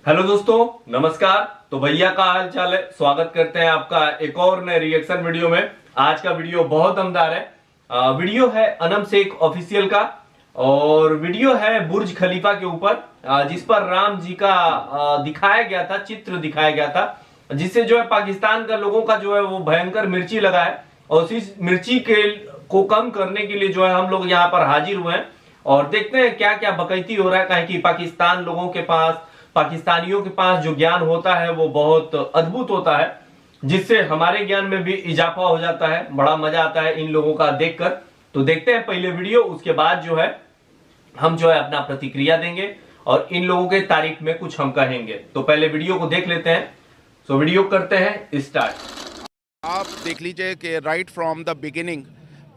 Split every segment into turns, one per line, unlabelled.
Hello दोस्तों, नमस्कार। तो भैया का हाल चाल है, स्वागत करते हैं आपका एक और नए रिएक्शन वीडियो में। आज का वीडियो बहुत दमदार है। वीडियो है अनम शेख ऑफिशियल का और वीडियो है बुर्ज खलीफा के ऊपर, जिस पर राम जी का दिखाया गया था, चित्र दिखाया गया था, जिससे जो है पाकिस्तान का लोगों का जो है वो भयंकर मिर्ची लगा है। और इस मिर्ची के को कम करने के लिए जो है हम लोग यहाँ पर हाजिर हुए हैं और देखते हैं क्या क्या बकैती हो रहा है। काहे कि पाकिस्तान लोगों के पास, पाकिस्तानियों के पास जो ज्ञान होता है वो बहुत अद्भुत होता है, जिससे हमारे ज्ञान में भी इजाफा हो जाता है। बड़ा मजा आता है इन लोगों का देखकर। तो देखते हैं पहले वीडियो, उसके बाद जो है हम जो है अपना प्रतिक्रिया देंगे और इन लोगों के तारीफ में कुछ हम कहेंगे। तो पहले वीडियो को देख लेते हैं। तो वीडियो करते हैं स्टार्ट।
आप देख लीजिए कि राइट फ्रॉम द बिगिनिंग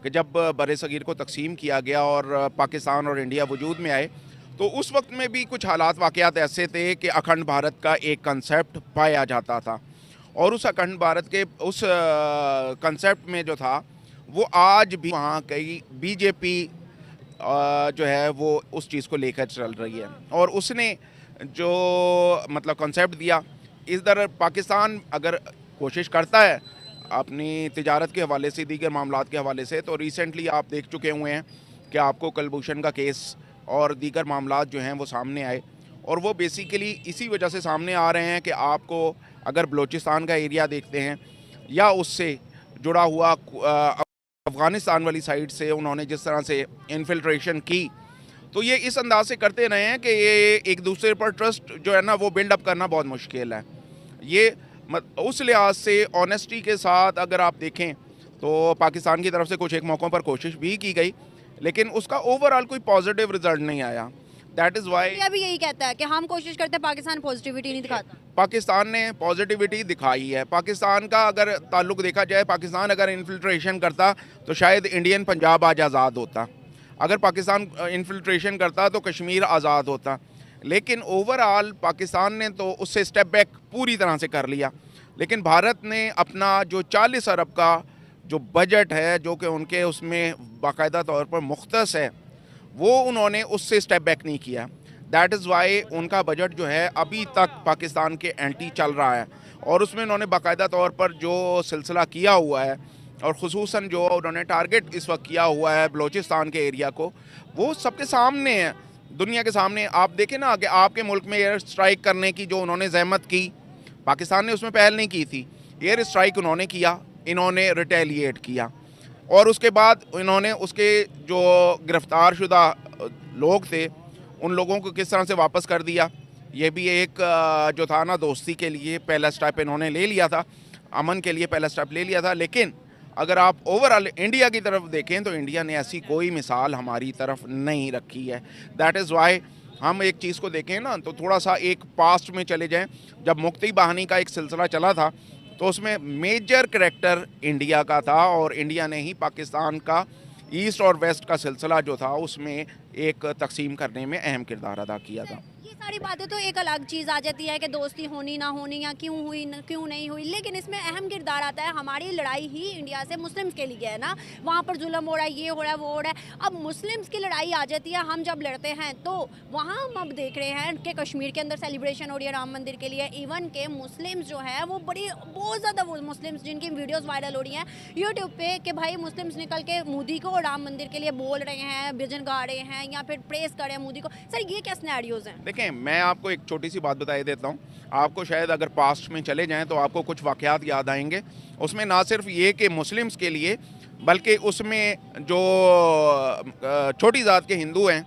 कि जब बरे सगीर को तकसीम किया गया और पाकिस्तान और इंडिया वजूद में आए, तो उस वक्त में भी कुछ हालात वाक़यात ऐसे थे कि अखंड भारत का एक कंसेप्ट पाया जाता था और उस अखंड भारत के उस कंसेप्ट में जो था वो आज भी वहाँ कई बीजेपी जो है वो उस चीज़ को लेकर चल रही है। और उसने जो मतलब कंसेप्ट दिया, इधर पाकिस्तान अगर कोशिश करता है अपनी तिजारत के हवाले से, दीगर मामलात के हवाले से, तो रिसेंटली आप देख चुके हुए हैं कि आपको कुलभूषण का केस और दीगर मामलात जो हैं वो सामने आए। और वो बेसिकली इसी वजह से सामने आ रहे हैं कि आपको अगर बलूचिस्तान का एरिया देखते हैं या उससे जुड़ा हुआ अफ़गानिस्तान वाली साइड से उन्होंने जिस तरह से इन्फिल्ट्रेशन की, तो ये इस अंदाज से करते रहे हैं कि ये एक दूसरे पर ट्रस्ट जो है ना वो बिल्डअप करना बहुत मुश्किल है। ये उस लिहाज से ऑनेस्टी के साथ अगर आप देखें तो पाकिस्तान की तरफ से कुछ एक मौक़ों पर कोशिश भी की गई, लेकिन उसका ओवरऑल कोई पॉजिटिव रिजल्ट नहीं आया। दैट इज़ वाई
अभी यही कहता है कि हम कोशिश करते हैं, पाकिस्तान पॉजिटिविटी नहीं दिखाता।
पाकिस्तान ने पॉजिटिविटी दिखाई है। पाकिस्तान का अगर ताल्लुक देखा जाए, पाकिस्तान अगर इन्फिल्ट्रेशन करता तो शायद इंडियन पंजाब आज आज़ाद होता। अगर पाकिस्तान इन्फिल्ट्रेशन करता तो कश्मीर आज़ाद होता। लेकिन ओवरऑल पाकिस्तान ने तो उससे स्टेप बैक पूरी तरह से कर लिया। लेकिन भारत ने अपना जो 40 अरब का जो बजट है, जो कि उनके उसमें बाकायदा तौर पर मुख्तस है, वो उन्होंने उससे स्टेप बैक नहीं किया। दैट इज़ वाई उनका बजट जो है अभी तक पाकिस्तान के एंटी चल रहा है। और उसमें उन्होंने बाकायदा तौर पर जो सिलसिला किया हुआ है और ख़ुसूसन जो उन्होंने टारगेट इस वक्त किया हुआ है बलूचिस्तान के एरिया को, वो सबके सामने है, दुनिया के सामने। आप देखें ना कि आपके मुल्क में एयर स्ट्राइक करने की जो उन्होंने जहमत की, पाकिस्तान ने उसमें पहल नहीं की थी। एयर स्ट्राइक उन्होंने किया, इन्होंने रिटेलिएट किया और उसके बाद इन्होंने उसके जो गिरफ़्तार शुदा लोग थे उन लोगों को किस तरह से वापस कर दिया। ये भी एक जो था ना, दोस्ती के लिए पहला स्टेप इन्होंने ले लिया था, अमन के लिए पहला स्टेप ले लिया था। लेकिन अगर आप ओवरऑल इंडिया की तरफ देखें तो इंडिया ने ऐसी कोई मिसाल हमारी तरफ नहीं रखी है। दैट इज़ वाई हम एक चीज़ को देखें ना तो थोड़ा सा एक पास्ट में चले जाएं। जब मुक्ति बहानी का एक सिलसिला चला था तो उसमें मेजर करैक्टर इंडिया का था और इंडिया ने ही पाकिस्तान का ईस्ट और वेस्ट का सिलसिला जो था उसमें एक तकसीम करने में अहम किरदार अदा किया था।
ये सारी बातें तो एक अलग चीज़ आ जाती है कि दोस्ती होनी ना होनी या क्यों हुई क्यों नहीं हुई, लेकिन इसमें अहम किरदार आता है हमारी लड़ाई ही इंडिया से मुस्लिम्स के लिए है ना। वहाँ पर जुल्म हो रहा है, ये हो रहा है, वो हो रहा है। अब मुस्लिम्स की लड़ाई आ जाती है, हम जब लड़ते हैं तो वहाँ हम अब देख रहे हैं कि कश्मीर के अंदर सेलिब्रेशन हो रही है राम मंदिर के लिए। इवन के मुस्लिम्स जो है वो बहुत ज़्यादा मुस्लिम्स जिनकी वीडियोज़ वायरल हो रही हैं यूट्यूब पे कि भाई मुस्लिम्स निकल के मोदी को राम मंदिर के लिए बोल रहे हैं, भजन गा रहे हैं या फिर प्रेस कर रहे हैं मोदी को। सर ये क्या सिनेरियोज हैं?
देखें, मैं आपको एक छोटी सी बात बता देता हूँ। आपको शायद अगर पास्ट में चले जाएं तो आपको कुछ वाक़यात याद आएंगे। उसमें ना सिर्फ ये कि मुस्लिम्स के लिए, बल्कि उसमें जो छोटी ज़ात के हिंदू हैं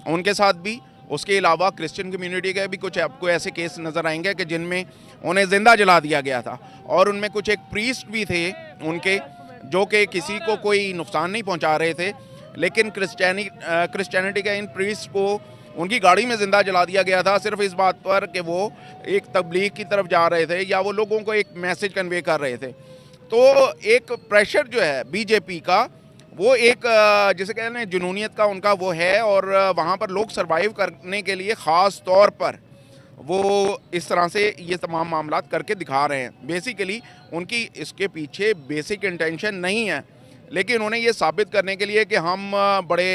उनके साथ भी, उसके अलावा क्रिश्चियन कम्युनिटी के भी कुछ आपको ऐसे केस नज़र आएंगे कि जिनमें उन्हें ज़िंदा जला दिया गया था। और उनमें कुछ एक प्रीस्ट भी थे उनके, जो कि किसी को कोई नुकसान नहीं पहुँचा रहे थे, लेकिन क्रिश्चियनिटी के इन प्रीस्ट को उनकी गाड़ी में ज़िंदा जला दिया गया था, सिर्फ इस बात पर कि वो एक तबलीग की तरफ जा रहे थे या वो लोगों को एक मैसेज कन्वे कर रहे थे। तो एक प्रेशर जो है बीजेपी का, वो एक जिसे कहते हैं जुनूनियत का उनका वो है। और वहाँ पर लोग सरवाइव करने के लिए ख़ास तौर पर वो इस तरह से ये तमाम मामलात करके दिखा रहे हैं। बेसिकली उनकी इसके पीछे बेसिक इंटेंशन नहीं है, लेकिन उन्हें ये साबित करने के लिए कि हम बड़े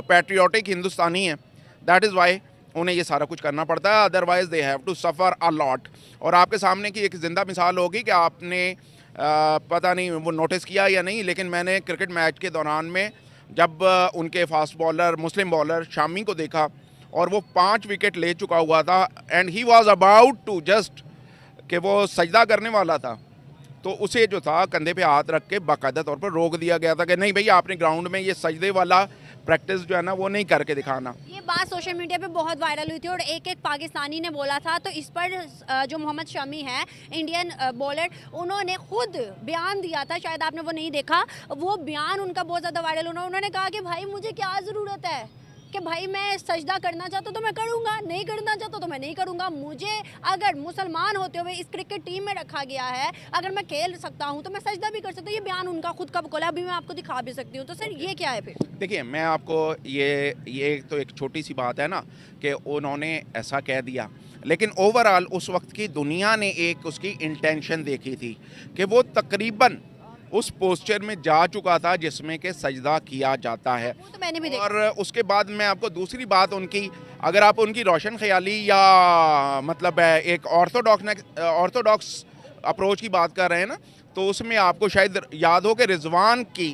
पैट्रियोटिक हिंदुस्तानी हैं, दैट इज़ वाई उन्हें ये सारा कुछ करना पड़ता है, otherwise they have to suffer a lot. और आपके सामने की एक ज़िंदा मिसाल होगी कि आपने पता नहीं वो नोटिस किया या नहीं, लेकिन मैंने क्रिकेट मैच के दौरान में जब उनके फास्ट बॉलर मुस्लिम बॉलर शामी को देखा और वो 5 विकेट ले चुका हुआ था and he was about to just कि वो सजदा करने वाला था, तो उसे जो था कंधे पे हाथ रख के बाकायदा तौर पर रोक दिया गया था कि नहीं भैया आपने ग्राउंड में ये सजदे वाला प्रैक्टिस जो है ना वो नहीं करके दिखाना।
ये बात सोशल मीडिया पे बहुत वायरल हुई थी और एक पाकिस्तानी ने बोला था, तो इस पर जो मोहम्मद शमी है इंडियन बॉलर, उन्होंने खुद बयान दिया था, शायद आपने वो नहीं देखा, वो बयान उनका बहुत ज़्यादा वायरल हुआ। उन्होंने कहा कि भाई मुझे क्या ज़रूरत है कि भाई मैं सजदा करना चाहता तो मैं करूँगा, नहीं करना चाहता तो मैं नहीं करूँगा। मुझे अगर मुसलमान होते हुए इस क्रिकेट टीम में रखा गया है, अगर मैं खेल सकता हूँ तो मैं सजदा भी कर सकता हूँ। ये बयान उनका खुद का बोला, अभी मैं आपको दिखा भी सकती हूँ। तो सर ये क्या है फिर?
देखिए मैं आपको ये तो एक छोटी सी बात है ना कि उन्होंने ऐसा कह दिया, लेकिन ओवरऑल उस वक्त की दुनिया ने एक उसकी इंटेंशन देखी थी कि वो तकरीबन उस पोस्चर में जा चुका था जिसमें कि सजदा किया जाता है।
वो तो मैंने भी देखा।
और उसके बाद मैं आपको दूसरी बात उनकी, अगर आप उनकी रोशन ख्याली या मतलब एक ऑर्थोडॉक्स अप्रोच की बात कर रहे हैं ना, तो उसमें आपको शायद याद हो कि रिजवान की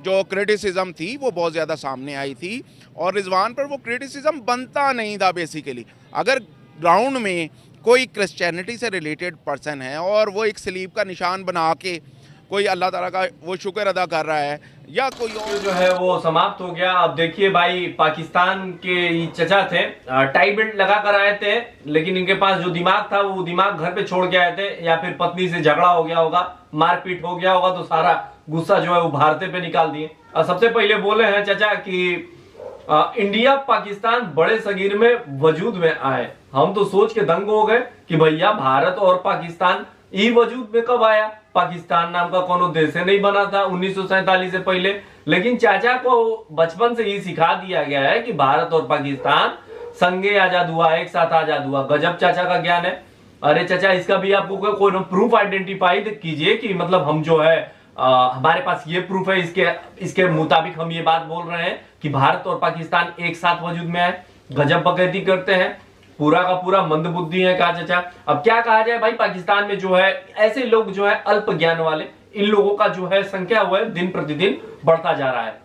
जो क्रिटिसिज्म थी वो बहुत ज़्यादा सामने आई थी और रिजवान पर वो क्रिटिसिज्म बनता नहीं था बेसिकली। अगर ग्राउंड में कोई क्रिश्चियनिटी से रिलेटेड पर्सन है और वो एक सलीब का निशान बना के कोई अल्लाह ताला का वो शुक्र अदा कर रहा है या कोई और
जो है वो समाप्त हो गया। अब देखिए भाई, पाकिस्तान के चचा थे, टाई बेल्ट लगा कर आए थे, लेकिन इनके पास जो दिमाग था वो दिमाग घर पे छोड़ के आए थे, या फिर पत्नी से झगड़ा हो गया होगा, मारपीट हो गया होगा, तो सारा गुस्सा जो है वो भारतीय पे निकाल दिए। सबसे पहले बोले हैं चचा कि इंडिया पाकिस्तान बड़े सगीर में वजूद में आए। हम तो सोच के दंग हो गए कि भैया भारत और पाकिस्तान ई वजूद में कब आया? पाकिस्तान नाम का कोनो देश नहीं बना था 1947 से पहले। लेकिन चाचा को बचपन से ही सिखा दिया गया है कि भारत और पाकिस्तान संगे आजाद हुआ, एक साथ आजाद हुआ। गजब चाचा का ज्ञान है। अरे चाचा, इसका भी आपको कोई प्रूफ आइडेंटिफाई कीजिए कि मतलब हम जो है हमारे पास ये प्रूफ है, इसके मुताबिक हम ये बात बोल रहे हैं कि भारत और पाकिस्तान एक साथ वजूद में है। गजब बकैती करते हैं, पूरा का पूरा मंदबुद्धि है। कहा चाचा, अब क्या कहा जाए भाई, पाकिस्तान में जो है ऐसे लोग जो है अल्प ज्ञान वाले, इन लोगों का जो है संख्या हुआ है दिन प्रतिदिन बढ़ता जा रहा है।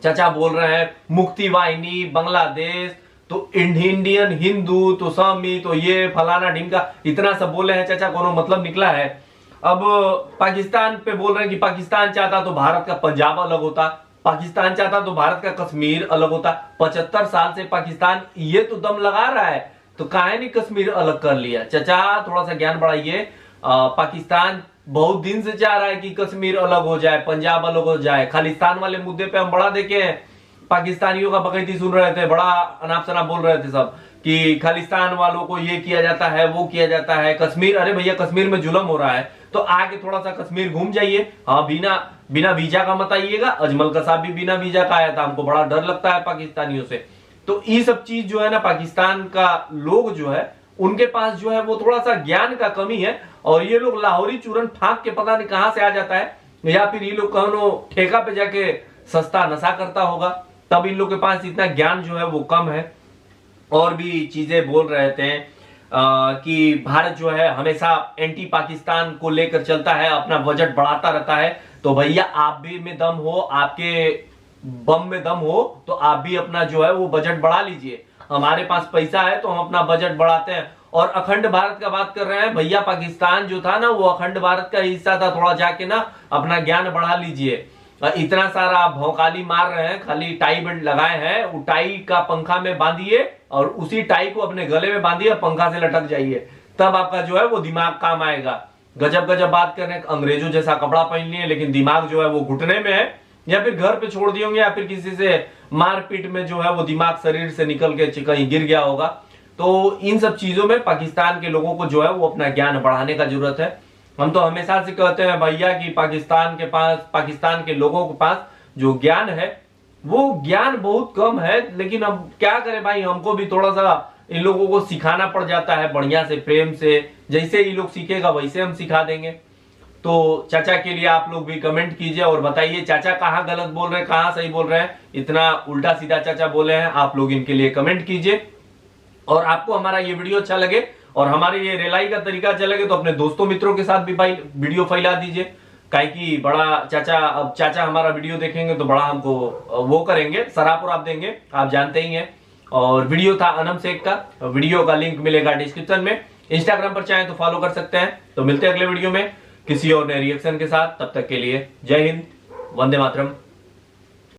चाचा बोल रहे हैं मुक्ति वाहिनी, बांग्लादेश, तो इंडियन हिंदू, तो सामी, तो ये फलाना ढिमका, इतना सब बोले हैं चाचा, कोनो मतलब निकला है? अब पाकिस्तान पे बोल रहे हैं कि पाकिस्तान चाहता तो भारत का पंजाब अलग होता, पाकिस्तान चाहता तो भारत का कश्मीर अलग होता। 75 साल से पाकिस्तान ये तो दम लगा रहा है, तो काहे नहीं कश्मीर अलग कर लिया? चाचा थोड़ा सा ज्ञान बढ़ाइए। पाकिस्तान बहुत दिन से चाह रहा है कि कश्मीर अलग हो जाए, पंजाब अलग हो जाए। खालिस्तान वाले मुद्दे पे हम बड़ा देखे हैं, पाकिस्तानियों का बकैती सुन रहे थे, बड़ा अनाप शनाप बोल रहे थे सब कि खालिस्तान वालों को ये किया जाता है, वो किया जाता है। कश्मीर, अरे भैया कश्मीर में जुल्म हो रहा है तो आके थोड़ा सा कश्मीर घूम जाइए। हाँ, बिना वीजा का मत आइएगा। अजमल कसाब भी बिना वीजा का आया था, हमको बड़ा डर लगता है पाकिस्तानियों से। तो ये सब चीज जो है ना, पाकिस्तान का लोग जो है उनके पास जो है वो थोड़ा सा ज्ञान का कमी है, और ये लोग लाहौरी चूरन फाक के पता नहीं कहां से आ जाता है, या फिर ये लोग कहो ठेका पे जाके सस्ता नशा करता होगा, तब इन लोग के पास इतना ज्ञान जो है वो कम है। और भी चीजें बोल रहे थे कि भारत जो है हमेशा एंटी पाकिस्तान को लेकर चलता है, अपना बजट बढ़ाता रहता है। तो भैया आप भी में दम हो, आपके बम में दम हो, तो आप भी अपना जो है वो बजट बढ़ा लीजिए। हमारे पास पैसा है तो हम अपना बजट बढ़ाते हैं। और अखंड भारत का बात कर रहे हैं भैया, पाकिस्तान जो था ना वो अखंड भारत का हिस्सा था, थोड़ा जाके ना अपना ज्ञान बढ़ा लीजिए। इतना सारा आप भौकाली मार रहे हैं, खाली टाई बेल्ट लगाए हैं, वो टाई का पंखा में बांधिए और उसी टाई को अपने गले में बांधिए, पंखा से लटक जाइए, तब आपका जो है वो दिमाग काम आएगा। गजब गजब बात कर रहे हैं, अंग्रेजों जैसा कपड़ा पहन लिए लेकिन दिमाग जो है वो घुटने में है, या फिर घर पे छोड़ दिए होंगे, या फिर किसी से मारपीट में जो है वो दिमाग शरीर से निकल के कहीं गिर गया होगा। तो इन सब चीजों में पाकिस्तान के लोगों को जो है वो अपना ज्ञान बढ़ाने का जरूरत है। हम तो हमेशा से कहते हैं भैया कि पाकिस्तान के लोगों के पास जो ज्ञान है वो ज्ञान बहुत कम है, लेकिन अब क्या करें भाई, हमको भी थोड़ा सा इन लोगों को सिखाना पड़ जाता है बढ़िया से, प्रेम से। जैसे ये लोग सीखेगा वैसे हम सिखा देंगे। तो चाचा के लिए आप लोग भी कमेंट कीजिए और बताइए चाचा कहाँ गलत बोल रहे हैं, कहाँ सही बोल रहे हैं। इतना उल्टा सीधा चाचा बोले हैं, आप लोग इनके लिए कमेंट कीजिए। और आपको हमारा ये वीडियो अच्छा लगे और हमारे ये रिलाई का तरीका अच्छा लगे तो अपने दोस्तों मित्रों के साथ भी भाई वीडियो फैला दीजिए। काहे कि बड़ा चाचा, अब चाचा हमारा वीडियो देखेंगे तो बड़ा हमको वो करेंगे, सरापुर आप देंगे, आप जानते ही हैं। और वीडियो था अनम शेख का, वीडियो का लिंक मिलेगा डिस्क्रिप्शन में। इंस्टाग्राम पर चाहें तो फॉलो कर सकते हैं। तो मिलते हैं अगले वीडियो में किसी और नए रिएक्शन के साथ, तब तक के लिए जय हिंद, वंदे मातरम।